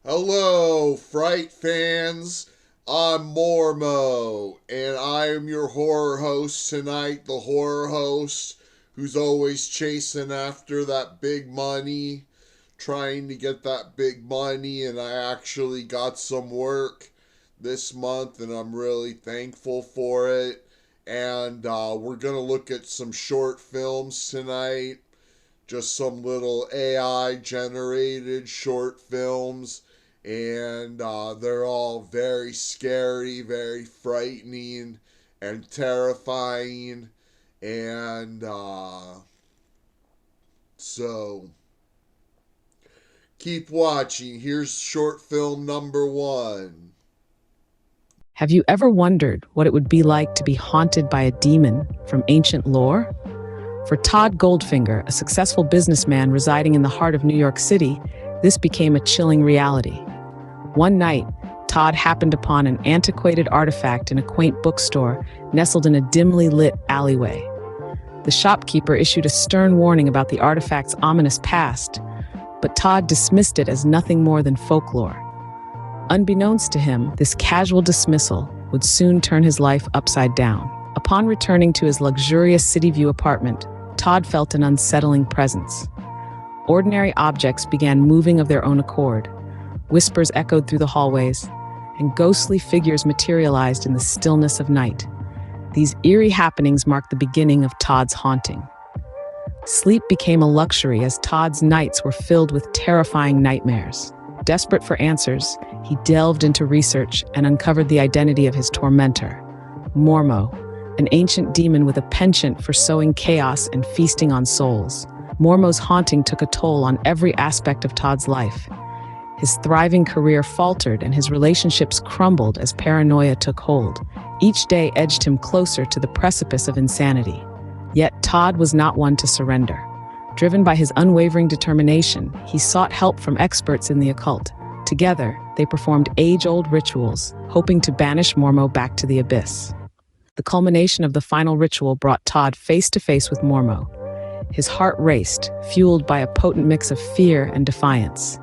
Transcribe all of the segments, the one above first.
Hello, Fright fans. I'm Mormo, and I am your horror host tonight, the horror host who's always chasing after that big money, trying to get that big money, and I actually got some work this month, and I'm really thankful for it. And we're going to look at some short films tonight, just some little AI generated short films, and they're all very scary, very frightening, and terrifying. And so keep watching. Here's short film number one. Have you ever wondered what it would be like to be haunted by a demon from ancient lore? For Todd Goldfinger, a successful businessman residing in the heart of New York City, this became a chilling reality. One night, Todd happened upon an antiquated artifact in a quaint bookstore nestled in a dimly lit alleyway. The shopkeeper issued a stern warning about the artifact's ominous past, but Todd dismissed it as nothing more than folklore. Unbeknownst to him, this casual dismissal would soon turn his life upside down. Upon returning to his luxurious City View apartment, Todd felt an unsettling presence. Ordinary objects began moving of their own accord. Whispers echoed through the hallways, and ghostly figures materialized in the stillness of night. These eerie happenings marked the beginning of Todd's haunting. Sleep became a luxury as Todd's nights were filled with terrifying nightmares. Desperate for answers, he delved into research and uncovered the identity of his tormentor, Mormo, an ancient demon with a penchant for sowing chaos and feasting on souls. Mormo's haunting took a toll on every aspect of Todd's life. His thriving career faltered and his relationships crumbled as paranoia took hold. Each day edged him closer to the precipice of insanity. Yet Todd was not one to surrender. Driven by his unwavering determination, he sought help from experts in the occult. Together, they performed age-old rituals, hoping to banish Mormo back to the abyss. The culmination of the final ritual brought Todd face to face with Mormo. His heart raced, fueled by a potent mix of fear and defiance.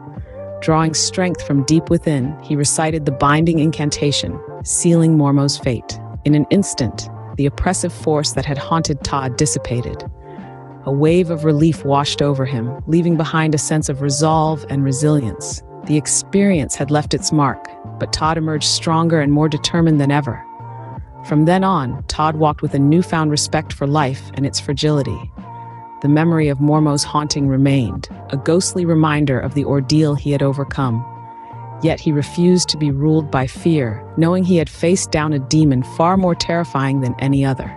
Drawing strength from deep within, he recited the binding incantation, sealing Mormo's fate. In an instant, the oppressive force that had haunted Todd dissipated. A wave of relief washed over him, leaving behind a sense of resolve and resilience. The experience had left its mark, but Todd emerged stronger and more determined than ever. From then on, Todd walked with a newfound respect for life and its fragility. The memory of Mormo's haunting remained, a ghostly reminder of the ordeal he had overcome. Yet he refused to be ruled by fear, knowing he had faced down a demon far more terrifying than any other.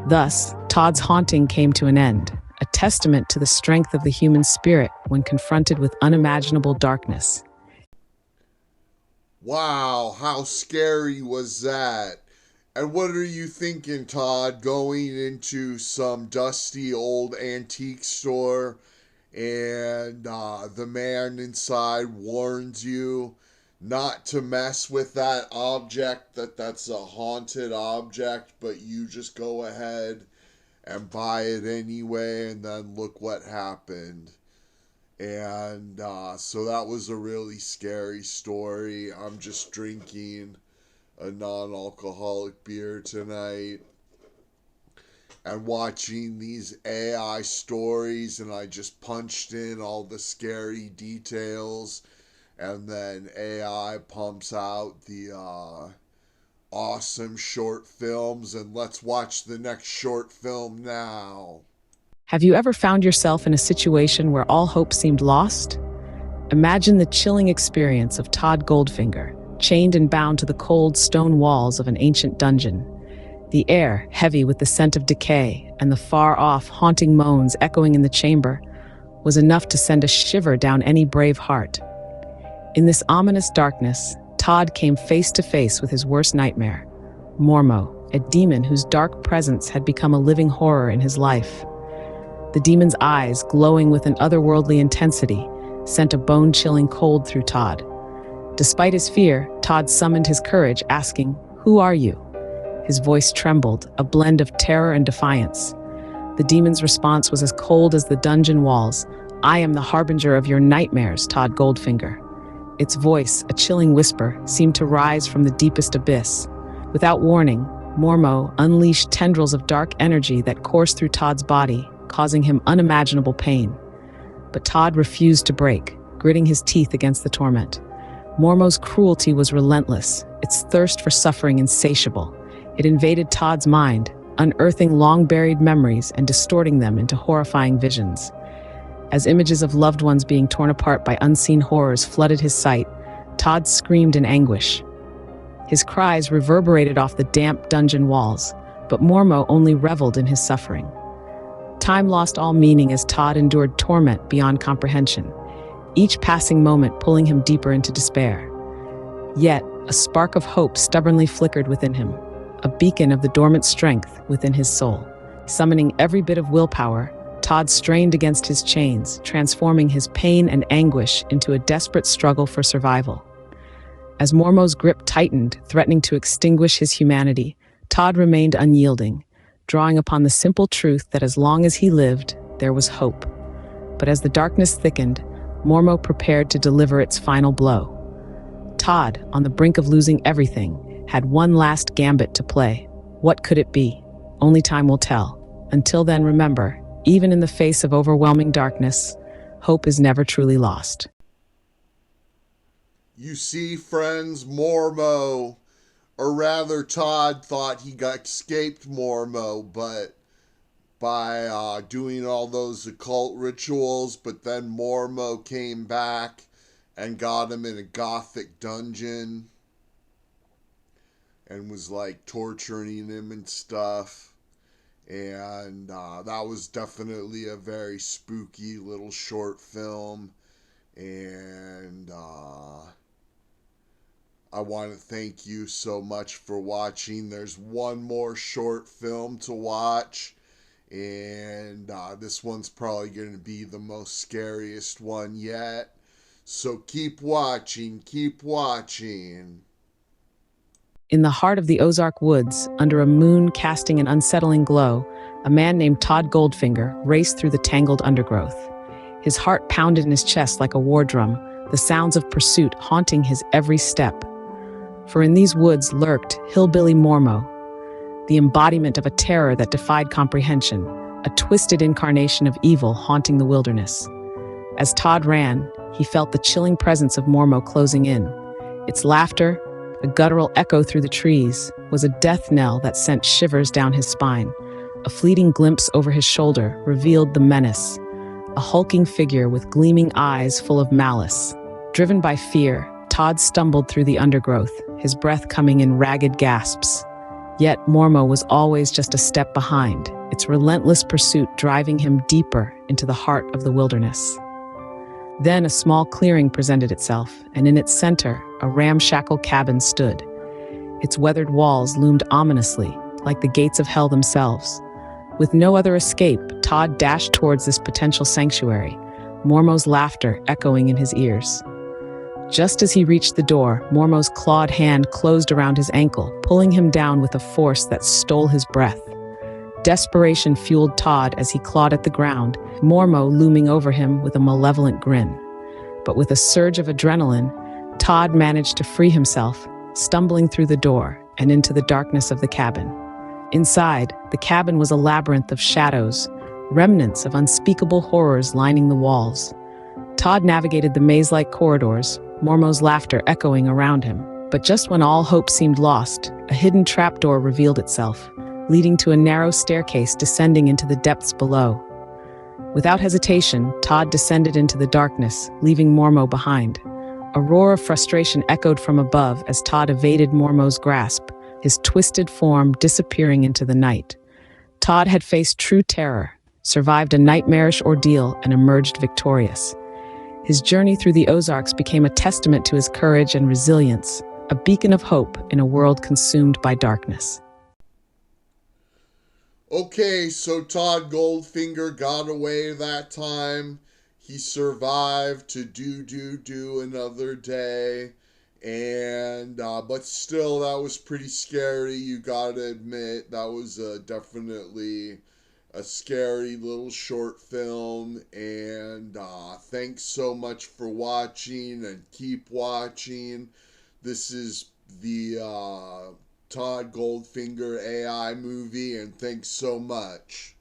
Thus, Todd's haunting came to an end, a testament to the strength of the human spirit when confronted with unimaginable darkness. Wow, how scary was that? And what are you thinking, Todd, going into some dusty old antique store and the man inside warns you not to mess with that object, that's a haunted object, but you just go ahead and buy it anyway, and then look what happened. And so that was a really scary story. I'm just drinking a non-alcoholic beer tonight and watching these AI stories, and I just punched in all the scary details, and then AI pumps out the awesome short films, and let's watch the next short film now. Have you ever found yourself in a situation where all hope seemed lost? Imagine the chilling experience of Todd Goldfinger, chained and bound to the cold stone walls of an ancient dungeon. The air, heavy with the scent of decay, and the far-off, haunting moans echoing in the chamber, was enough to send a shiver down any brave heart. In this ominous darkness, Todd came face to face with his worst nightmare, Mormo, a demon whose dark presence had become a living horror in his life. The demon's eyes, glowing with an otherworldly intensity, sent a bone-chilling cold through Todd. Despite his fear, Todd summoned his courage, asking, "Who are you?" His voice trembled, a blend of terror and defiance. The demon's response was as cold as the dungeon walls. "I am the harbinger of your nightmares, Todd Goldfinger." Its voice, a chilling whisper, seemed to rise from the deepest abyss. Without warning, Mormo unleashed tendrils of dark energy that coursed through Todd's body, causing him unimaginable pain. But Todd refused to break, gritting his teeth against the torment. Mormo's cruelty was relentless, its thirst for suffering insatiable. It invaded Todd's mind, unearthing long-buried memories and distorting them into horrifying visions. As images of loved ones being torn apart by unseen horrors flooded his sight, Todd screamed in anguish. His cries reverberated off the damp dungeon walls, but Mormo only reveled in his suffering. Time lost all meaning as Todd endured torment beyond comprehension, each passing moment pulling him deeper into despair. Yet, a spark of hope stubbornly flickered within him, a beacon of the dormant strength within his soul. Summoning every bit of willpower, Todd strained against his chains, transforming his pain and anguish into a desperate struggle for survival. As Mormo's grip tightened, threatening to extinguish his humanity, Todd remained unyielding, drawing upon the simple truth that as long as he lived, there was hope. But as the darkness thickened, Mormo prepared to deliver its final blow. Todd, on the brink of losing everything, had one last gambit to play. What could it be? Only time will tell. Until then, remember, even in the face of overwhelming darkness, hope is never truly lost. You see, friends, Mormo, or rather Todd thought he got escaped Mormo, but by doing all those occult rituals, but then Mormo came back and got him in a gothic dungeon and was like torturing him and stuff. And that was definitely a very spooky little short film. And I want to thank you so much for watching. There's one more short film to watch. And this one's probably going to be the most scariest one yet. So keep watching, keep watching. In the heart of the Ozark woods, under a moon casting an unsettling glow, a man named Todd Goldfinger raced through the tangled undergrowth. His heart pounded in his chest like a war drum, the sounds of pursuit haunting his every step. For in these woods lurked Hillbilly Mormo, the embodiment of a terror that defied comprehension, a twisted incarnation of evil haunting the wilderness. As Todd ran, he felt the chilling presence of Mormo closing in. Its laughter, a guttural echo through the trees, was a death knell that sent shivers down his spine. A fleeting glimpse over his shoulder revealed the menace, a hulking figure with gleaming eyes full of malice. Driven by fear, Todd stumbled through the undergrowth, his breath coming in ragged gasps. Yet Mormo was always just a step behind, its relentless pursuit driving him deeper into the heart of the wilderness. Then a small clearing presented itself, and in its center, a ramshackle cabin stood. Its weathered walls loomed ominously, like the gates of hell themselves. With no other escape, Todd dashed towards this potential sanctuary, Mormo's laughter echoing in his ears. Just as he reached the door, Mormo's clawed hand closed around his ankle, pulling him down with a force that stole his breath. Desperation fueled Todd as he clawed at the ground, Mormo looming over him with a malevolent grin. But with a surge of adrenaline, Todd managed to free himself, stumbling through the door and into the darkness of the cabin. Inside, the cabin was a labyrinth of shadows, remnants of unspeakable horrors lining the walls. Todd navigated the maze-like corridors, Mormo's laughter echoing around him. But just when all hope seemed lost, a hidden trapdoor revealed itself, leading to a narrow staircase descending into the depths below. Without hesitation, Todd descended into the darkness, leaving Mormo behind. A roar of frustration echoed from above as Todd evaded Mormo's grasp, his twisted form disappearing into the night. Todd had faced true terror, survived a nightmarish ordeal, and emerged victorious. His journey through the Ozarks became a testament to his courage and resilience, a beacon of hope in a world consumed by darkness. Okay, so Todd Goldfinger got away that time. He survived to do another day. And, but still, that was pretty scary. You gotta admit, that was definitely a scary little short film. And thanks so much for watching, and keep watching. This is the Todd Goldfinger AI movie, and thanks so much.